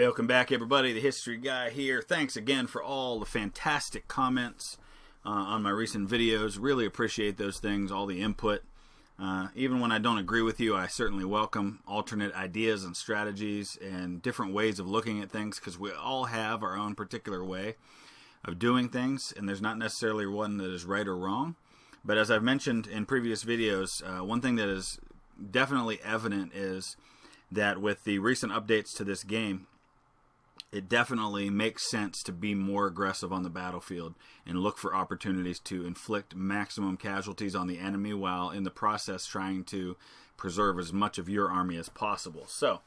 Welcome back, everybody. The History Guy here. Thanks again for all the fantastic comments on my recent videos. Really appreciate those things, all the input. Even when I don't agree with you, I certainly welcome alternate ideas and strategies and different ways of looking at things, because we all have our own particular way of doing things, and there's not necessarily one that is right or wrong. But as I've mentioned in previous videos, one thing that is definitely evident is that with the recent updates to this game, it definitely makes sense to be more aggressive on the battlefield and look for opportunities to inflict maximum casualties on the enemy, while in the process trying to preserve as much of your army as possible. So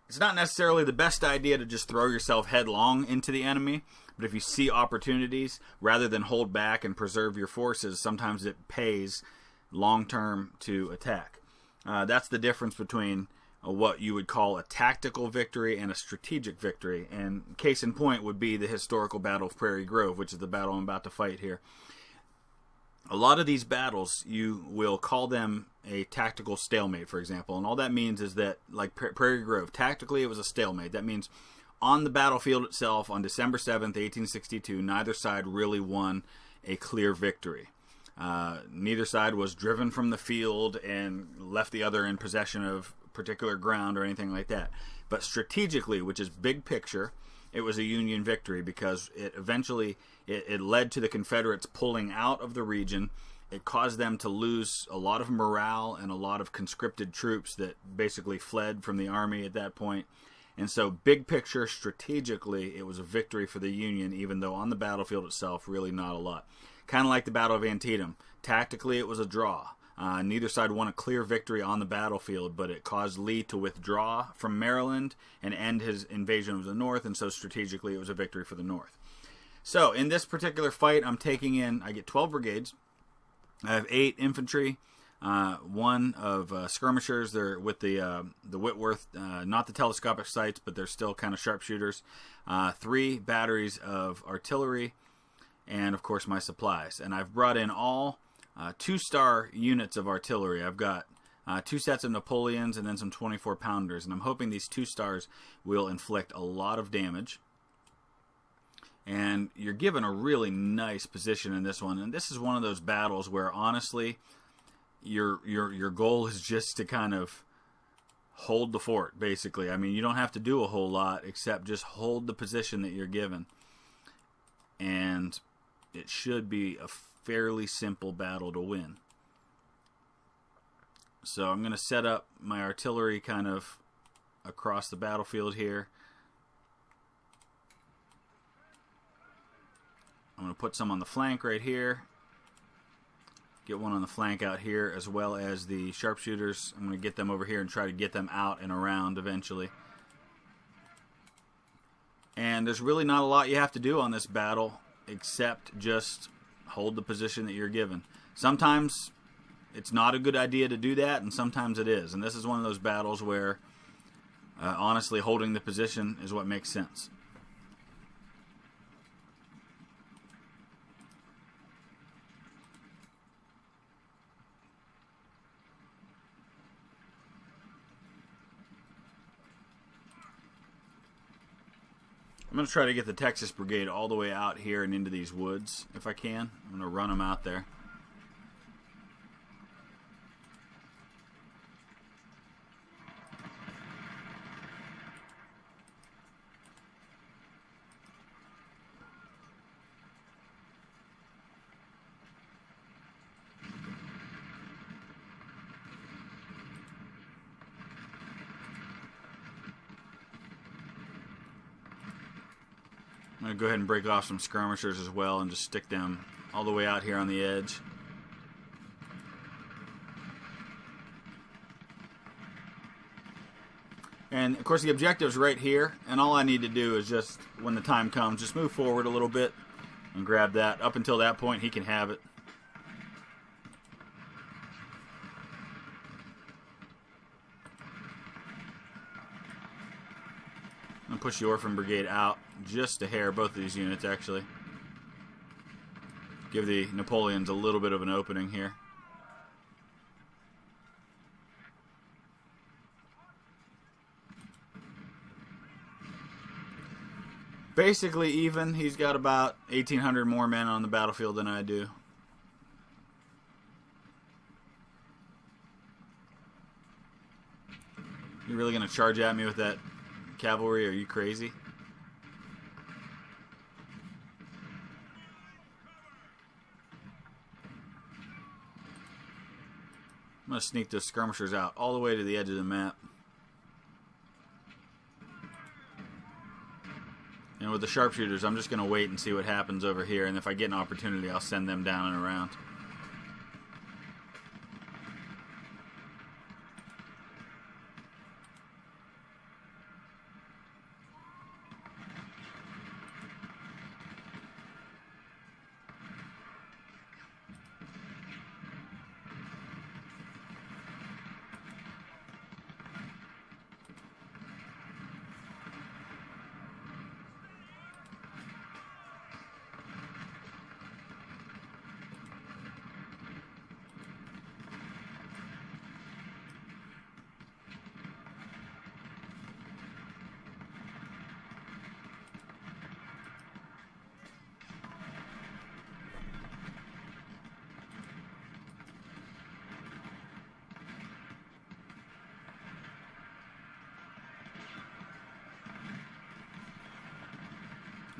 it's not necessarily the best idea to just throw yourself headlong into the enemy, but if you see opportunities, rather than hold back and preserve your forces, sometimes it pays long-term to attack. That's the difference between what you would call a tactical victory and a strategic victory. And case in point would be the historical Battle of Prairie Grove, which is the battle I'm about to fight here. A lot of these battles, you will call them a tactical stalemate, for example. And all that means is that, like Prairie Grove, tactically it was a stalemate. That means on the battlefield itself, on December 7th, 1862, neither side really won a clear victory. Neither side was driven from the field and left the other in possession of particular ground or anything like that. But strategically, which is big picture, it was a Union victory, because it eventually it led to the Confederates pulling out of the region. It caused them to lose a lot of morale and a lot of conscripted troops that basically fled from the army at that point. And so big picture, strategically, it was a victory for the Union, even though on the battlefield itself, really not a lot. Kind of like the Battle of Antietam. Tactically, it was a draw. Neither side won a clear victory on the battlefield, but it caused Lee to withdraw from Maryland and end his invasion of the North, and so strategically it was a victory for the North. So in this particular fight, I get 12 brigades. I have 8 infantry, 1 of skirmishers. They're with the Whitworth, not the telescopic sights, but they're still kind of sharpshooters. 3 batteries of artillery, and of course my supplies. And I've brought in all 2-star units of artillery. I've got 2 sets of Napoleons and then some 24-pounders, and I'm hoping these 2 stars will inflict a lot of damage. And you're given a really nice position in this one, and this is one of those battles where honestly your goal is just to kind of hold the fort, basically. I mean, you don't have to do a whole lot except just hold the position that you're given, and it should be a fairly simple battle to win. So I'm going to set up my artillery kind of across the battlefield here. I'm going to put some on the flank right here. Get one on the flank out here, as well as the sharpshooters. I'm going to get them over here and try to get them out and around eventually. And there's really not a lot you have to do on this battle except just hold the position that you're given. Sometimes it's not a good idea to do that, and sometimes it is. And this is one of those battles where, honestly, holding the position is what makes sense. I'm going to try to get the Texas Brigade all the way out here and into these woods, if I can. I'm going to run them out there. I'm going to go ahead and break off some skirmishers as well and just stick them all the way out here on the edge. And of course the objective's right here, and all I need to do is just, when the time comes, just move forward a little bit and grab that. Up until that point, he can have it. I'm going to push the Orphan Brigade out just a hair, both of these units actually. Give the Napoleons a little bit of an opening here. basically even. He's got about 1,800 more men on the battlefield than I do. You really going to charge at me with that cavalry? Are you crazy? I'm going to sneak those skirmishers out all the way to the edge of the map. And with the sharpshooters, I'm just going to wait and see what happens over here. And if I get an opportunity, I'll send them down and around.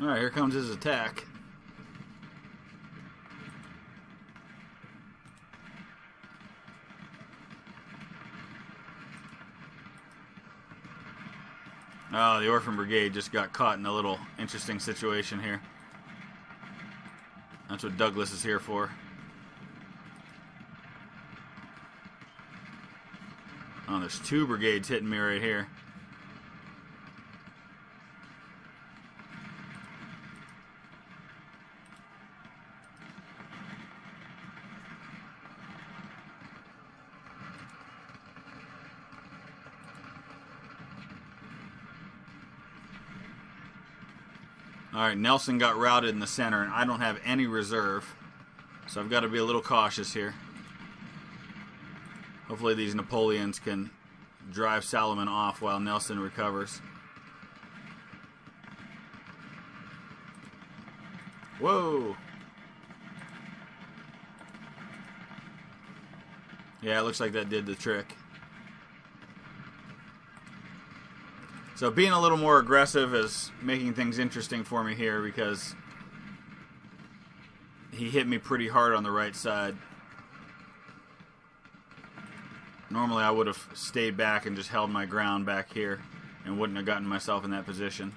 Alright, here comes his attack. Oh, the Orphan Brigade just got caught in a little interesting situation here. That's what Douglas is here for. Oh, there's 2 brigades hitting me right here. Alright, Nelson got routed in the center, and I don't have any reserve. So I've got to be a little cautious here. Hopefully these Napoleons can drive Salomon off while Nelson recovers. Whoa! Yeah, it looks like that did the trick. So being a little more aggressive is making things interesting for me here because he hit me pretty hard on the right side. Normally I would have stayed back and just held my ground back here and wouldn't have gotten myself in that position.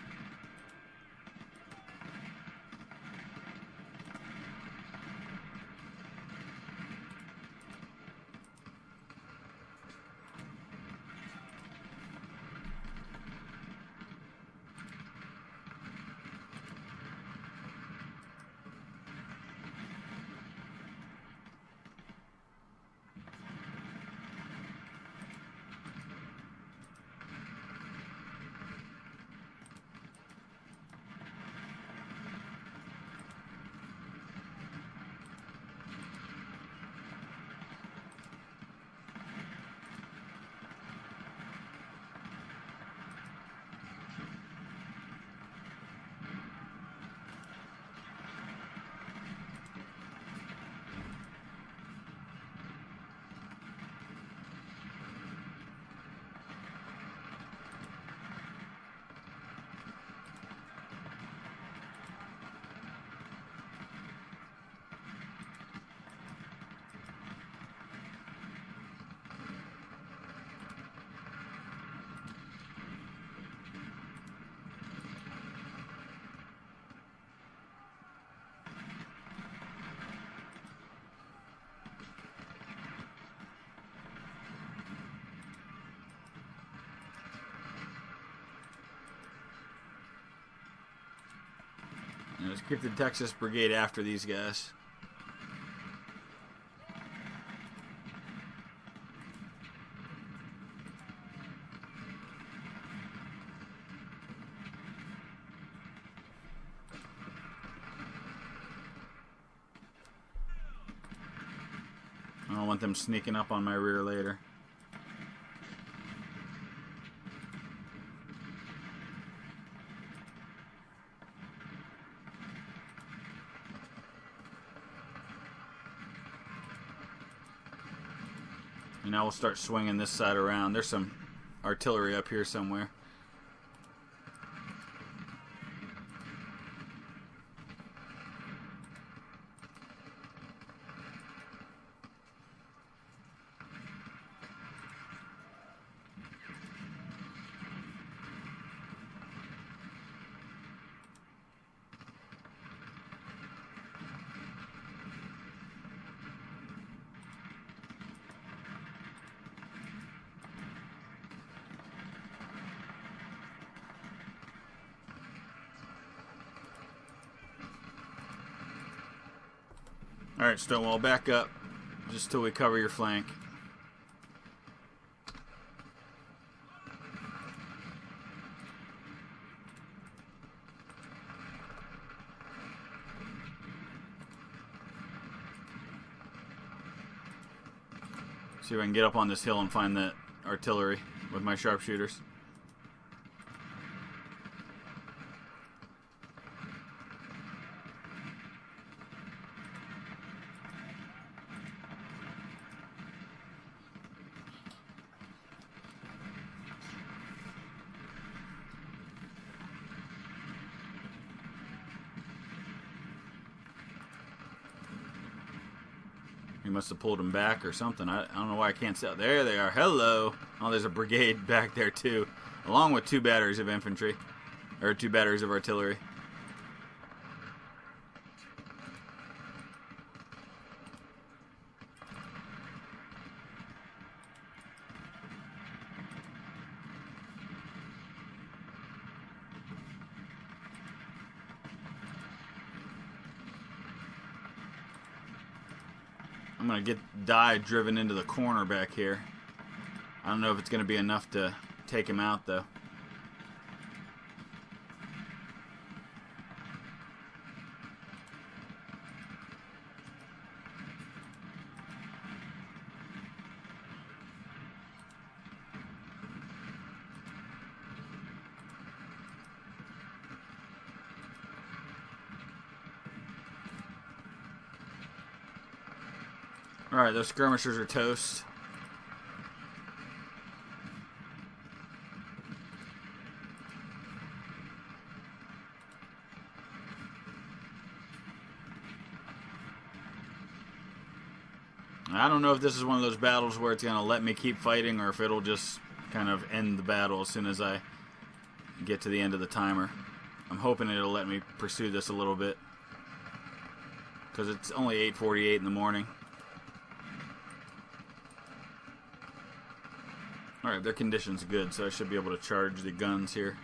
Let's get the Texas Brigade after these guys. I don't want them sneaking up on my rear later. And now we'll start swinging this side around. There's some artillery up here somewhere. Alright, Stonewall, back up just till we cover your flank. See if I can get up on this hill and find that artillery with my sharpshooters. He must have pulled him back or something. I don't know why I can't see. There they are. Hello. Oh, there's a brigade back there too, along with 2 batteries of infantry, or 2 batteries of artillery. I'm going to get die driven into the corner back here. I don't know if it's going to be enough to take him out, though. Alright, those skirmishers are toast. I don't know if this is one of those battles where it's going to let me keep fighting or if it'll just kind of end the battle as soon as I get to the end of the timer. I'm hoping it'll let me pursue this a little bit, because it's only 8:48 in the morning. Alright, their condition's good, so I should be able to charge the guns here.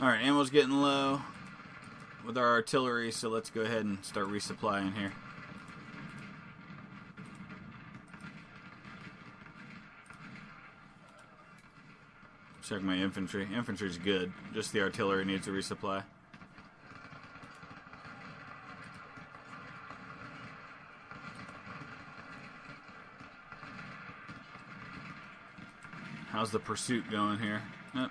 Alright, ammo's getting low with our artillery, so let's go ahead and start resupplying here. Check my infantry. Infantry's good. Just the artillery needs a resupply. How's the pursuit going here? Yep.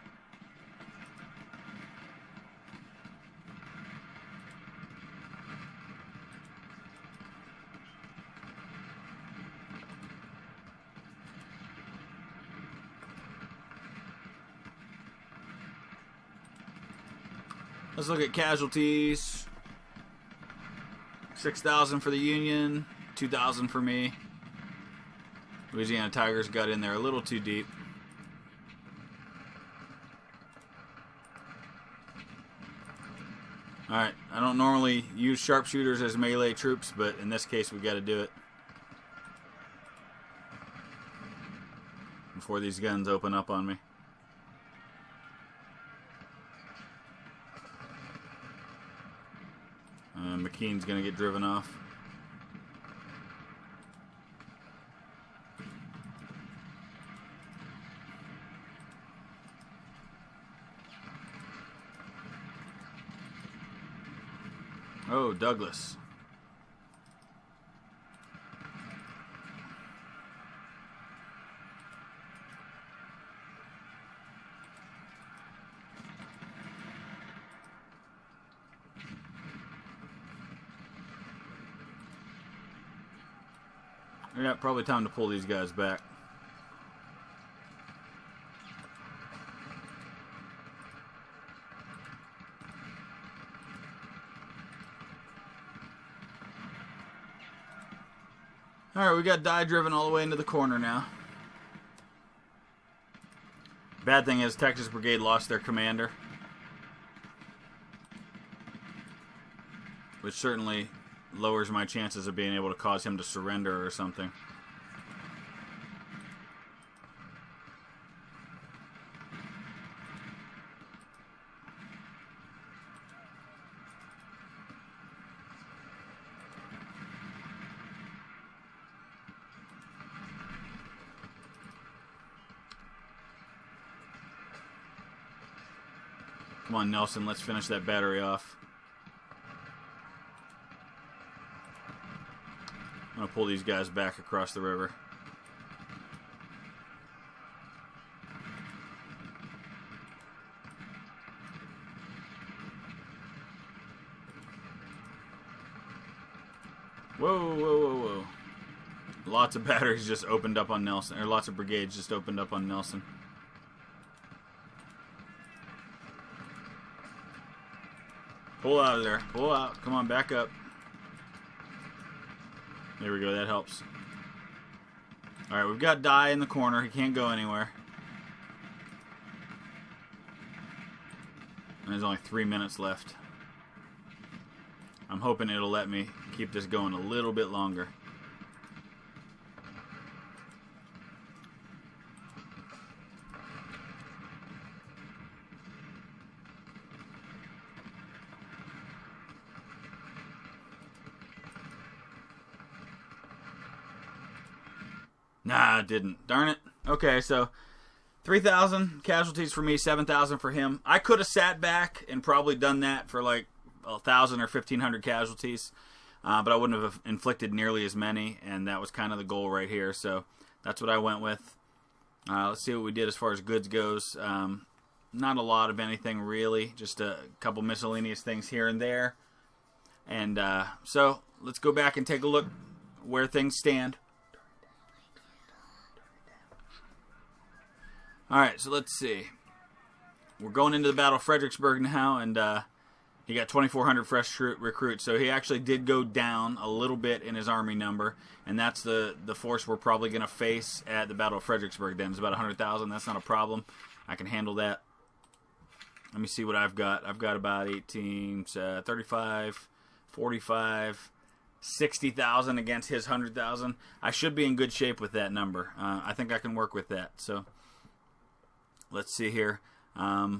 Let's look at casualties. 6,000 for the Union, 2,000 for me. Louisiana Tigers got in there a little too deep. Alright, I don't normally use sharpshooters as melee troops, but in this case we got to do it before these guns open up on me. McKean's going to get driven off. Oh, Douglas. Yeah, probably time to pull these guys back. Alright, we got die driven all the way into the corner now. Bad thing is Texas Brigade lost their commander, which certainly lowers my chances of being able to cause him to surrender or something. Come on, Nelson, let's finish that battery off. I'm going to pull these guys back across the river. Whoa, whoa, whoa, whoa. Lots of batteries just opened up on Nelson, or lots of brigades just opened up on Nelson. Pull out of there. Pull out. Come on, back up. There we go. That helps. Alright, we've got Die in the corner. He can't go anywhere. And there's only 3 minutes left. I'm hoping it'll let me keep this going a little bit longer. Nah, it didn't. Darn it. Okay, so 3,000 casualties for me, 7,000 for him. I could have sat back and probably done that for like 1,000 or 1,500 casualties, but I wouldn't have inflicted nearly as many, and that was kind of the goal right here. So that's what I went with. Let's see what we did as far as goods goes. Not a lot of anything really, just a couple miscellaneous things here and there. And so let's go back and take a look where things stand. Alright, so let's see. We're going into the Battle of Fredericksburg now, and he got 2,400 fresh recruits, so he actually did go down a little bit in his army number, and that's the force we're probably going to face at the Battle of Fredericksburg then. It's about 100,000. That's not a problem. I can handle that. Let me see what I've got. I've got about 18, 35, 45, 60,000 against his 100,000. I should be in good shape with that number. I think I can work with that, so let's see here. I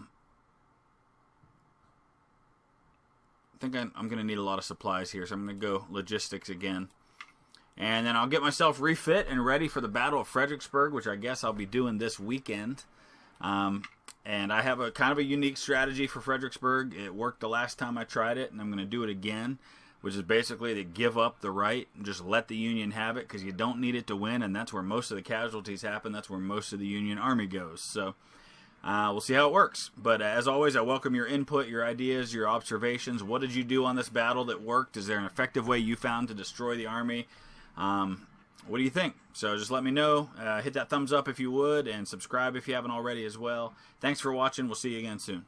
think I'm going to need a lot of supplies here, so I'm going to go logistics again. And then I'll get myself refit and ready for the Battle of Fredericksburg, which I guess I'll be doing this weekend. And I have a kind of a unique strategy for Fredericksburg. It worked the last time I tried it, and I'm going to do it again, which is basically to give up the right and just let the Union have it, because you don't need it to win, and that's where most of the casualties happen. That's where most of the Union Army goes. So we'll see how it works. But as always, I welcome your input, your ideas, your observations. What did you do on this battle that worked? Is there an effective way you found to destroy the army? What do you think? So just let me know. Hit that thumbs up if you would, and subscribe if you haven't already as well. Thanks for watching. We'll see you again soon.